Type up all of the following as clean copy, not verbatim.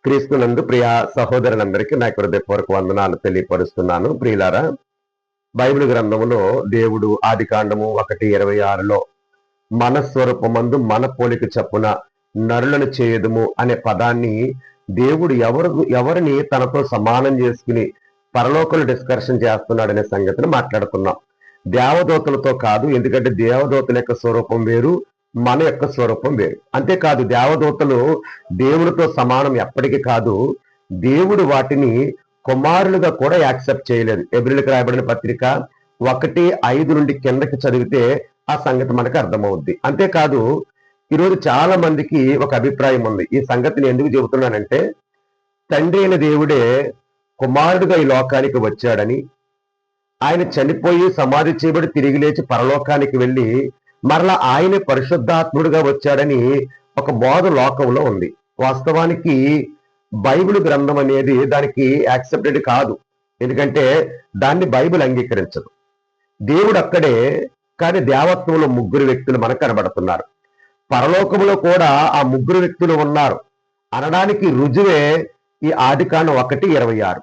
క్రీస్తునందు ప్రియ సహోదరులందరికీ నా హృదయపూర్వక వందనాలు తెలియపరుస్తున్నాను. ప్రియులారా, బైబిల్ గ్రంథములో దేవుడు ఆదికాండము 1:26లో మన స్వరూపమందు మన పోలిక చప్పున నరులను చేయదుము అనే పదాన్ని దేవుడు ఎవరిని తనతో సమానం చేసుకుని పరలోకంలో డిస్కషన్ చేస్తున్నాడనే సంగతిని మాట్లాడుతున్నాం. దేవదూతలతో కాదు, ఎందుకంటే దేవదూతల యొక్క స్వరూపం వేరు, మన యొక్క స్వరూపం వేరు. అంతేకాదు, దేవదూతలు దేవునితో సమానం ఎప్పటికీ కాదు. దేవుడు వాటిని కుమారులుగా కూడా యాక్సెప్ట్ చేయలేదు. హెబ్రీయులకు రాయబడిన పత్రిక 1:5 నుండి కిందకి చదివితే ఆ సంగతి మనకు అర్థమవుద్ది. అంతేకాదు, ఈరోజు చాలా మందికి ఒక అభిప్రాయం ఉంది. ఈ సంగతిని ఎందుకు చెబుతున్నానంటే, తండ్రి అయిన దేవుడే కుమారుడుగా ఈ లోకానికి వచ్చాడని, ఆయన చనిపోయి సమాధి చేయబడి తిరిగి లేచి పరలోకానికి వెళ్ళి మరలా ఆయనే పరిశుద్ధాత్ముడుగా వచ్చాడని ఒక బోధ లోకంలో ఉంది. వాస్తవానికి బైబిల్ గ్రంథం అనేది దానికి యాక్సెప్టెడ్ కాదు. ఎందుకంటే దాన్ని బైబిల్ అంగీకరించదు. దేవుడు అక్కడే, కానీ దేవత్వంలో ముగ్గురు వ్యక్తులు మనకు కనబడుతున్నారు. పరలోకములో కూడా ఆ ముగ్గురు వ్యక్తులు ఉన్నారు అనడానికి రుజువే ఈ ఆదికాండం 1:26.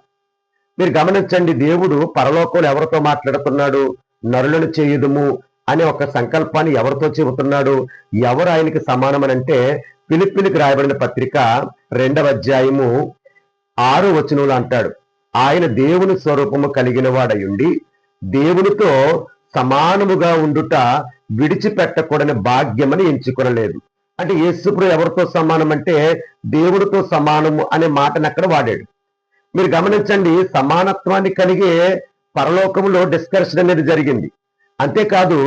మీరు గమనించండి, దేవుడు పరలోకంలో ఎవరితో మాట్లాడుతున్నాడు? నరులను చేయుదుము అనే ఒక సంకల్పాన్ని ఎవరితో చెబుతున్నాడు? ఎవరు ఆయనకి సమానమని అంటే, ఫిలిప్పీలకు రాయబడిన పత్రిక 2:6 అంటాడు, ఆయన దేవుని స్వరూపము కలిగిన వాడయుండి దేవునితో సమానముగా ఉండుట విడిచిపెట్టకూడని భాగ్యమని ఎంచుకొనలేదు. అంటే యేసుప్రభు ఎవరితో సమానం అంటే దేవుడితో సమానము అనే మాటను అక్కడ వాడాడు. మీరు గమనించండి, సమానత్వాన్ని కలిగే పరలోకములో డిస్కషన్ అనేది జరిగింది. అంతేకాదు,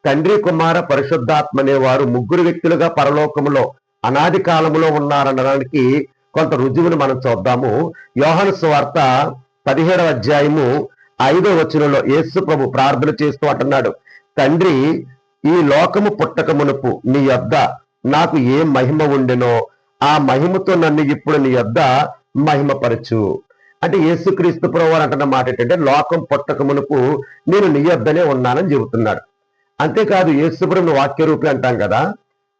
తండ్రి, కుమార, పరిశుద్ధాత్మ అనేవారు ముగ్గురు వ్యక్తులుగా పరలోకములో అనాది కాలములో ఉన్నారనడానికి కొంత రుజువును మనం చూద్దాము. యోహాను సువార్త 17:5 యేసు ప్రభు ప్రార్థన చేస్తూ అంటున్నాడు, తండ్రి, ఈ లోకము పుట్టక మునుపు నీ యొద్ద నాకు ఏ మహిమ ఉండెనో ఆ మహిమతో నన్ను ఇప్పుడు నీ యొద్ద మహిమపరచు. అంటే యేసుక్రీస్తు ప్రభువారు అంటున్న మాట ఏంటంటే, లోకం పుట్టక మునుపు నేను నీ యొద్దనే ఉన్నానని చెబుతున్నాడు. అంతేకాదు, యేసుప్రభుని వాక్య రూపి అంటాం కదా,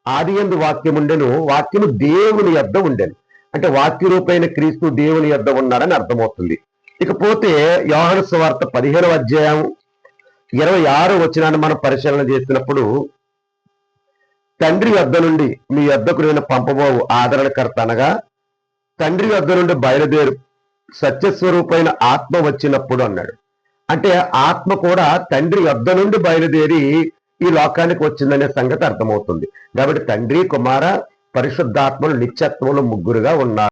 ఆది యందు వాక్యం ఉండెను, వాక్యము దేవుని యొద్ద ఉండెను. అంటే వాక్య రూపైన క్రీస్తు దేవుని యొద్ద ఉన్నాడని అర్థమవుతుంది. ఇకపోతే యోహాను సువార్త 15:26 మనం పరిశీలన చేసినప్పుడు, తండ్రి యొద్ద నుండి మీ యొద్దకు నేను పంపబోవు ఆదరణకర్త అనగా తండ్రి యొద్ద నుండి బయలుదేరు సత్యస్వరూపైన ఆత్మ వచ్చినప్పుడు అన్నాడు. అంటే ఆత్మ కూడా తండ్రి యొద్ద నుండి బయలుదేరి ఈ లోకానికి వచ్చిందనే సంగతి అర్థమవుతుంది. కాబట్టి తండ్రి, కుమార, పరిశుద్ధాత్మలు నిత్యత్వంలో ముగ్గురుగా ఉన్నారు.